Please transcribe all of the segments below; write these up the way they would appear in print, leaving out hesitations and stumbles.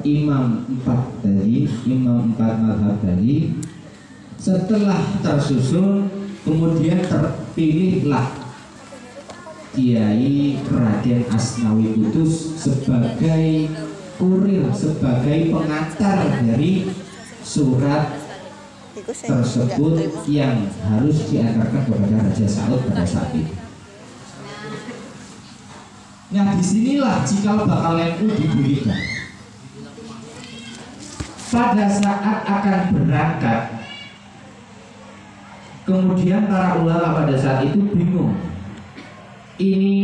imam empat mazhab tadi, setelah tersusun kemudian terpilihlah Kiai Raden Asnawi Kudus sebagai kurir, sebagai pengantar dari surat tersebut yang harus diantarkan kepada Raja Saud pada saat itu. Nah, disinilah cikal bakal NU didirikan. Pada saat akan berangkat, kemudian para ulama pada saat itu bingung. Ini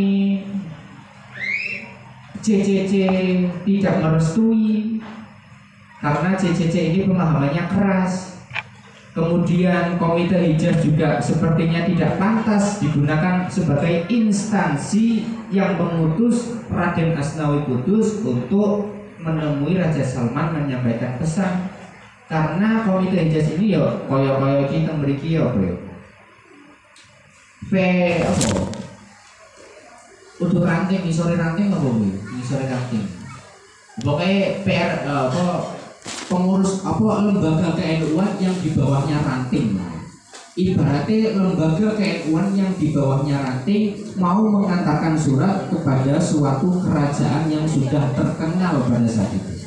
CCC tidak merestui karena CCC ini pemahamannya keras. Kemudian Komite Hijaz juga sepertinya tidak pantas digunakan sebagai instansi yang mengutus Raden Asnawi Kudus untuk menemui Raja Salman menyampaikan pesan. Karena Komite Hijaz ini ya koyo-koyo kita memiliki ya untuk ranting, ngisore ranting apa bu? Ngisore ranting. Pokoknya PR pengurus lembaga ke-NU-an yang di bawahnya ranting. Ibaratnya lembaga ke-NU-an yang di bawahnya ranting mau mengantarkan surat kepada suatu kerajaan yang sudah terkenal pada saat itu.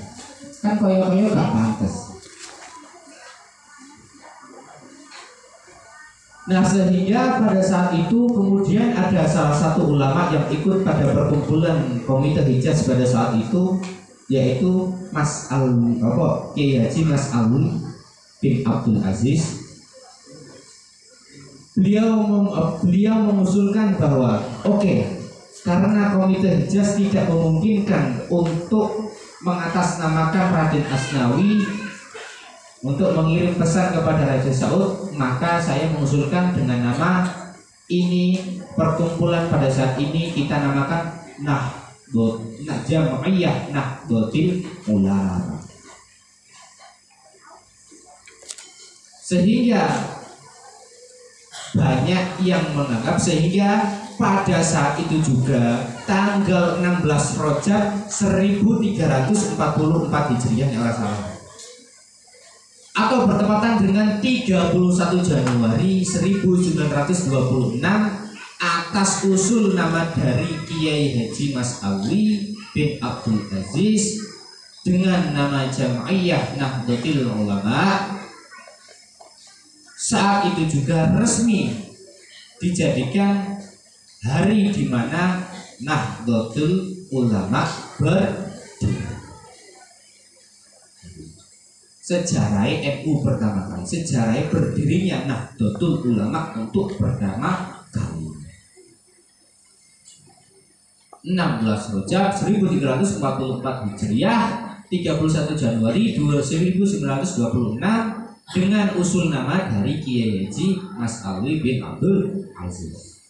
Kan koyo-koyo gak pantas. Nah, sehingga pada saat itu kemudian ada salah satu ulama yang ikut pada perkumpulan Komite Hijaz pada saat itu, yaitu Mas Kiai Haji Mas Alwi bin Abdul Aziz. Beliau mengusulkan bahwa karena Komite Hijaz tidak memungkinkan untuk mengatasnamakan Raden Asnawi untuk mengirim pesan kepada Raja Saud, maka saya mengusulkan dengan nama ini, perkumpulan pada saat ini kita namakan Jam'iyah Nahdlatul Ulama. Sehingga banyak yang menganggap, sehingga pada saat itu juga tanggal 16 Rajab 1344 Hijriah yang salah, atau bertepatan dengan 31 Januari 1926 atas usul nama dari Kiai Haji Mas Alwi bin Abdul Aziz dengan nama Jam'iyah Nahdlatul Ulama. Saat itu juga resmi dijadikan hari di mana Nahdlatul Ulama berdiri. Sejarah NU pertama kali, sejarah berdirinya Nahdlatul Ulama untuk pertama kali. 16 Rajab 1344 Hijriah, 31 Januari 1926 dengan usul nama dari Kiai Haji Mas Alwi bin Abdul Aziz.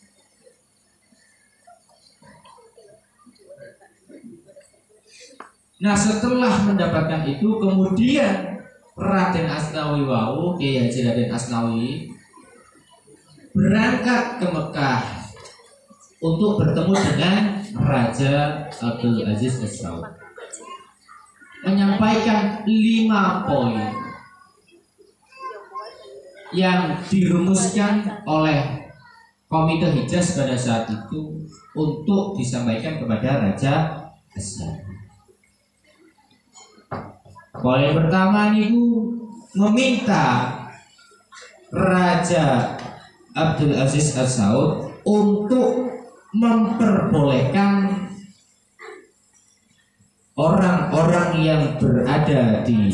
Nah, setelah mendapatkan itu kemudian Raden Asnawi Kiai Haji Raden Asnawi berangkat ke Mekah untuk bertemu dengan Raja Abdul Aziz As-Saud, menyampaikan 5 poin yang dirumuskan oleh Komite Hijaz pada saat itu untuk disampaikan kepada Raja As-Saud. Poin pertama niku meminta Raja Abdul Aziz As-Saud untuk memperbolehkan orang-orang yang berada di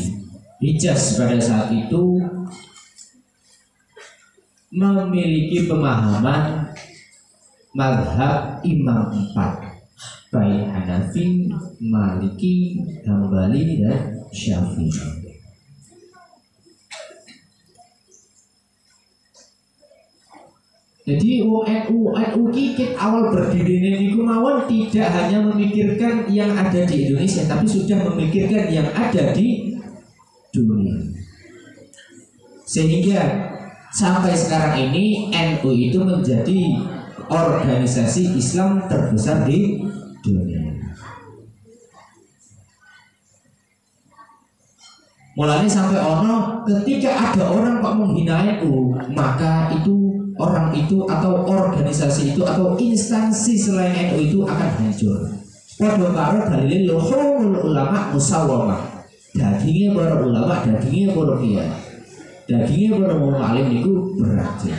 Hijaz pada saat itu memiliki pemahaman mazhab Imam 4, baik Hanafi, Maliki, Hambali, dan Syafi'i. Jadi NU kikit awal berdiri niku mawon tidak hanya memikirkan yang ada di Indonesia, tapi sudah memikirkan yang ada di dunia. Sehingga sampai sekarang ini NU itu menjadi organisasi Islam terbesar di dunia. Mulanya sampai ono ketika ada orang kok menghina NU, maka itu orang itu atau organisasi itu atau instansi selain NU itu akan hancur. Padha karo dalile luhumul ulama musawwamah. Dagingnya para ulama, dagingnya para kiai, dagingnya para wong alim itu beracun.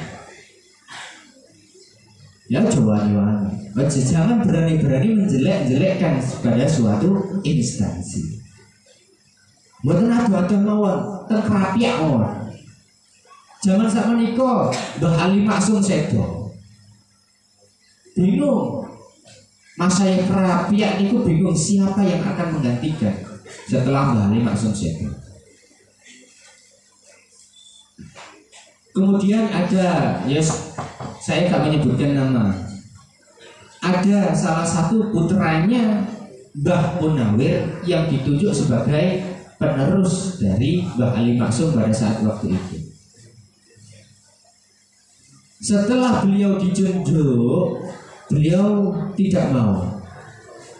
Ya coba-coba, jangan berani-berani menjelek-jelekkan pada suatu instansi. Mboten ada mawon, terkrapiak mawon. Zaman sakmenika Mbah Ali Maksum sedo. Bingung. Masa yang kerapiak niku bingung siapa yang akan menggantikan setelah Mbah Ali Maksum sedo. Kemudian ada, yes, saya tak menyebutkan nama. Ada salah satu putranya Mbah Munawir yang ditunjuk sebagai penerus dari Mbah Ali Maksum pada saat waktu itu. Setelah beliau dijunjuk, beliau tidak mau.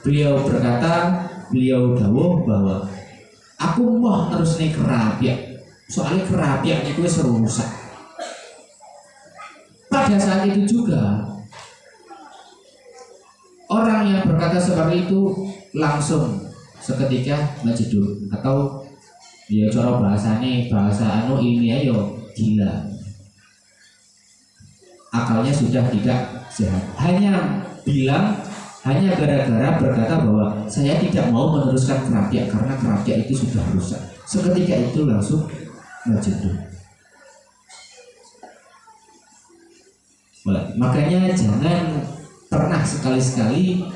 Beliau berkata, beliau dawuh bahwa aku mau terus nih kerapiak. Soalnya kerapiak itu rusak. Pada saat itu juga orang yang berkata seperti itu langsung seketika menjeduk atau ya cara bahasa ilmiah yo gila, akalnya sudah tidak sehat. Hanya gara-gara berkata bahwa saya tidak mau meneruskan kerapiak karena kerapiak itu sudah rusak. Seketika itu langsung menjeduk. Makanya jangan pernah sekali-sekali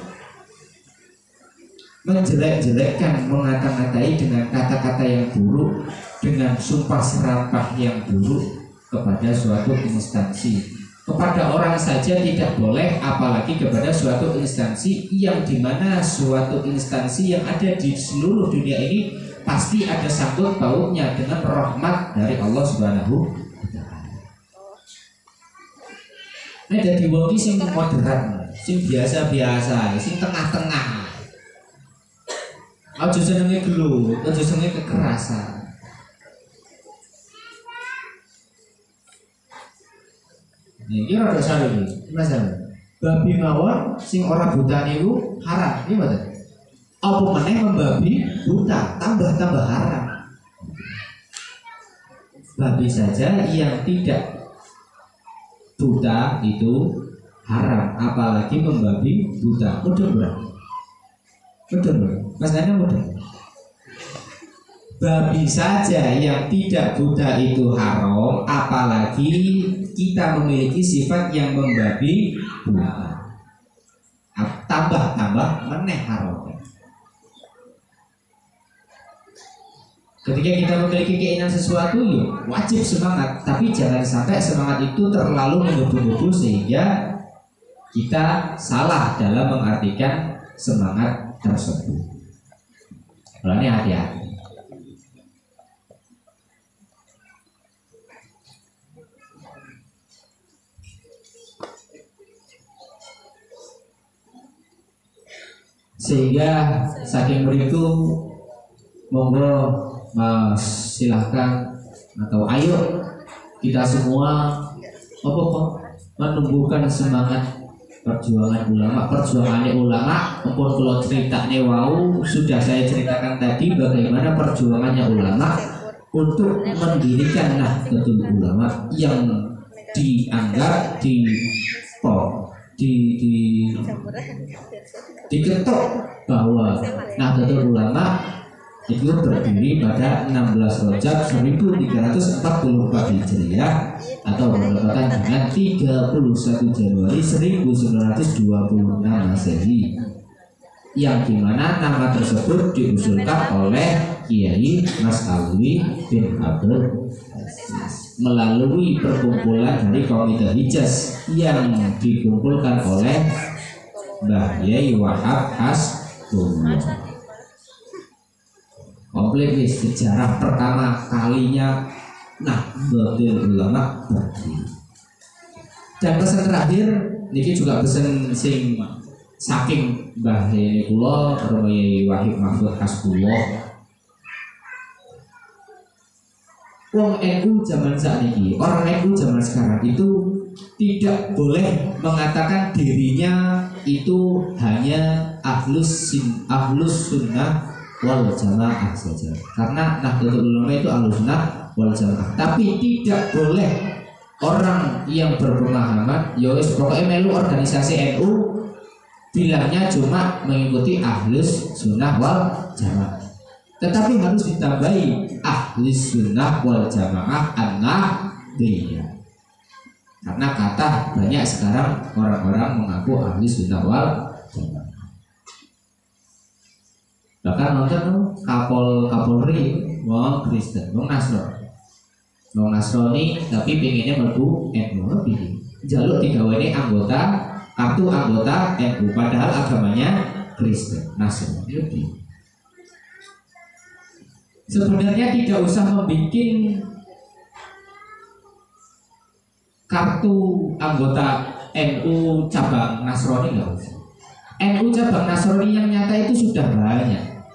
menjelek-jelekkan, mengata-ngatai dengan kata-kata yang buruk, dengan sumpah serapah yang buruk kepada suatu instansi. Kepada orang saja tidak boleh, apalagi kepada suatu instansi yang dimana suatu instansi yang ada di seluruh dunia ini pasti ada sangkut pautnya dengan rahmat dari Allah Subhanahu. Ini dari wong iki sing moderat, sing biasa-biasa, sing tengah-tengah. Aja senenge gelut, aja senenge kekerasan. Niki rada saru iki, Mas. Babi mawon sing ora buta niku haram, iki mboten. Apa meneh membabi buta, tambah haram. Babi saja yang tidak buta itu haram, apalagi membabi buta. Betul. Mas Nana mudah. Babi saja yang tidak buta itu haram, apalagi kita memiliki sifat yang membabi buta. Tambah meneh haram. Ketika kita memiliki keinginan sesuatu, yuk wajib semangat. Tapi jangan sampai semangat itu terlalu menggebu-gebu sehingga kita salah dalam mengartikan semangat tersebut. Mulanya hati-hati. Sehingga saking itu monggo Mas, silahkan atau ayo kita semua menumbuhkan semangat perjuangan ulama. Mumpun kalau ceritanya sudah saya ceritakan tadi bagaimana perjuangannya ulama untuk mendirikan Nahdlatul Ulama yang dianggap diketok bahwa Nahdlatul Ulama itu berdiri pada 16 Rajab 1344 Hijriah atau bertepatan dengan 31 Januari 1926 Masehi, yang dimana nama tersebut diusulkan oleh Kiai Mas Alwi bin Abdul Aziz melalui perkumpulan dari Komite Hijaz yang dikumpulkan oleh Mbah Yai Wahab Hasbullah. Komplit sejarah pertama kalinya Nahdlatul Ulama berdiri. Dan pesan terakhir niki juga pesan sing saking Mbah Yai kula Yai Wahid Mahfud Hasbullah. Wong NU zaman saat ini, orang NU zaman sekarang itu tidak boleh mengatakan dirinya itu hanya ahlus sunnah wal jamaah saja. Karena Nahdlatul Ulama itu ahlus sunnah wal jamaah. Tapi tidak boleh orang yang berpemahaman, yowes pokoknya melu organisasi NU bilangnya cuma mengikuti ahlus sunnah wal jamaah. Tetapi harus ditambahi ahlus sunnah wal jamaah an-nahdliyah. Karena kata banyak sekarang orang-orang mengaku ahlus sunnah wal jamaah. Bahkan nonton Kapolri wong Kristen, wong Nasrani tapi pengennya mlebu NU lebih. Jaluk digaweni anggota kartu anggota NU padahal agamanya Kristen, Nasrani lebih. Sebenarnya tidak usah membuat kartu anggota NU cabang Nasrani, nggak usah. NU cabang Nasrani yang nyata itu sudah banyak.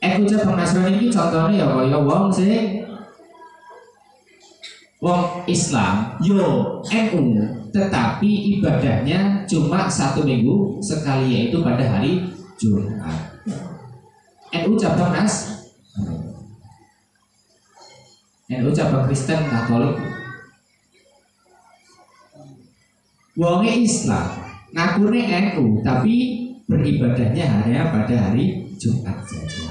NU cabang Nasrani ini contohnya ya kaya wong Islam yo NU, tetapi ibadahnya cuma 1 minggu sekali, yaitu pada hari Jumat. NU cabang NU cabang Kristen Katolik. Wonge Islam ngakune NU tapi beribadahnya hanya pada hari Jumat saja.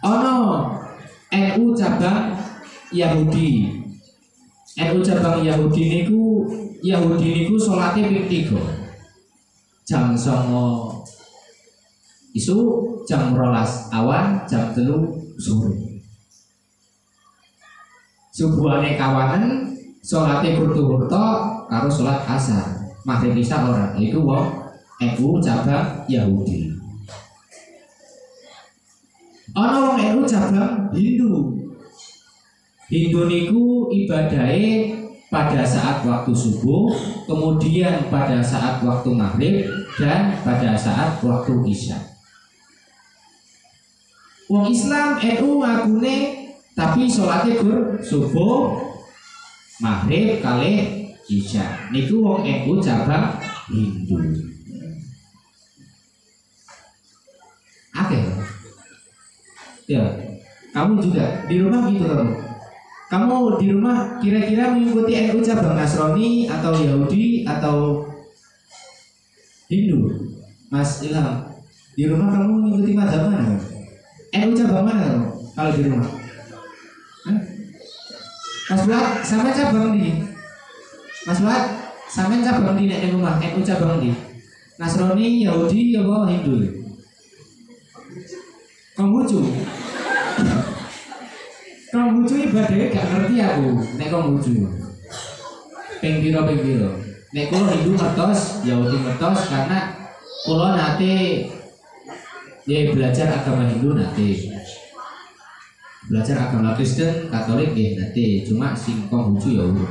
Ono NU cabang Yahudi. NU cabang Yahudi niku salate ping 3. Jam 09.00 isu, jam 12 awan, jam 3 sore. Subuhane kawanan salate kurtu-kurto karo salat asar. Maghrib isya ora. Iku wong NU cabang Yahudi. Ana wong NU cabang Hindu. Hindu niku ibadahe pada saat waktu subuh, kemudian pada saat waktu maghrib, dan pada saat waktu isya. Wong Islam NU ngakune tapi salate gur subuh, maghrib kalih isya. Niku wong NU cabang Hindu. Oke. Ya, kamu juga di rumah gitu kamu. Kamu di rumah kira-kira mengikuti NU cabang Nasrani atau Yahudi atau Hindu? Mas Ilham, di rumah kamu mengikuti mazhab mana? NU cabang mana kamu kalau di rumah? Mas Buat, sampai cabang di Mas Buat, sampai cabang di nek rumah NU cabang di Nasrani, Yahudi, apa Hindu? Konghucu. Konghucu ibadahnya gak ngerti aku. Nek Konghucu ping pira. Nek kula Hindu ngertos, Yahudi ngertos karena kula nate ya belajar agama Hindu nate. Belajar agama Kristen, Katolik nggih nate. Cuma sing Konghucu ya urut.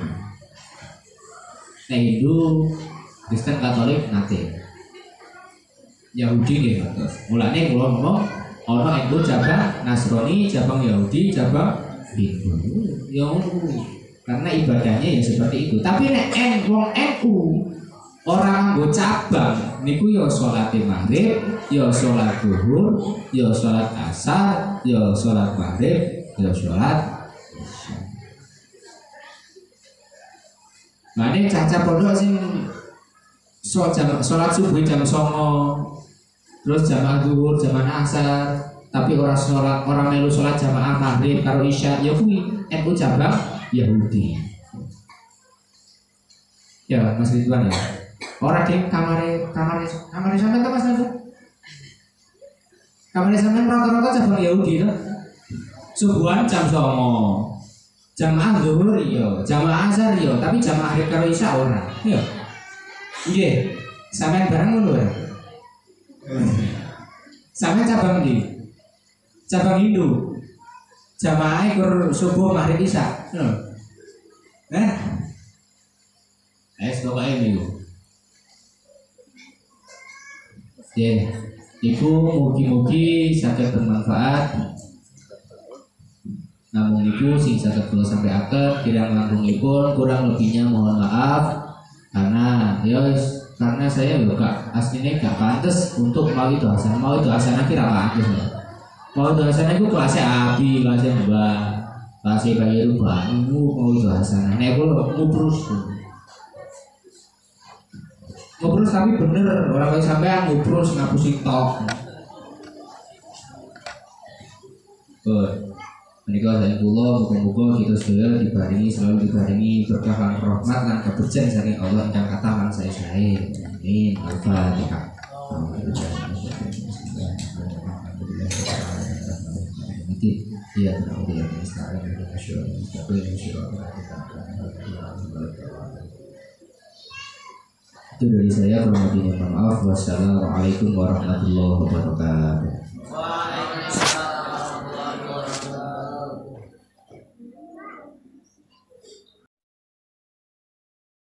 Nek Hindu, Kristen, Katolik nate. Yahudi nggih ngertos. Mulane kula ngomong ana NU cabang Nasrani, cabang Yahudi, cabang Hindu. Ya karena ibadahnya ya seperti itu. Tapi nek wong NU orang nggo cabang niku ya salat maghrib, ya salat zuhur, ya salat asar, ya salat maghrib, ya salat isya. Mane caca pondok sing salat subuh jam 09.00, terus jamaah zuhur, jamaah asar, tapi orang melu sholat jamaah maghrib karo isya, ya kuwi NU cabang Yahudi. Ya Mas Ridwan ya. Orang di kamare sampean to Mas Ridwan. Kamare sampean rata-rata cabang Yahudi to. Subuhan jam 09.00. Jamaah zuhur ya, jamaah asar ya, tapi jamaah maghrib karo isya ora. Ya. Nggih. Sampean bareng ngono ya. Sampean cabang ndi? Cabang Hindu. Jamaah kur subuh maghrib isya. Pokoknya ini. Ya, Ibu mugi-mugi saged bermanfaat. Namun ibu sing saged kula sampaiaken kirang langkungipun kurang lebihnya mohon maaf karena karena saya juga aslinya gak pantas untuk mau itu hasanah kira pantas ya. Mau itu hasanah itu kelasnya abi, kelasnya mbak, kelasnya bayi rubah, mau itu hasanah. Nek kula ngubrus tapi bener orang kaya sampean ngubrus ngapusi tok. Menika saking kula muga-muga kita sedaya selalu dibarengi berkah lan rahmat lan kabejan saking Allah ingkang kathah lan sae-sae. Amin. Al-Fatihah. Itu dari saya, kurang lebihnya mohon maaf. Wassalamualaikum warahmatullahi wabarakatuh.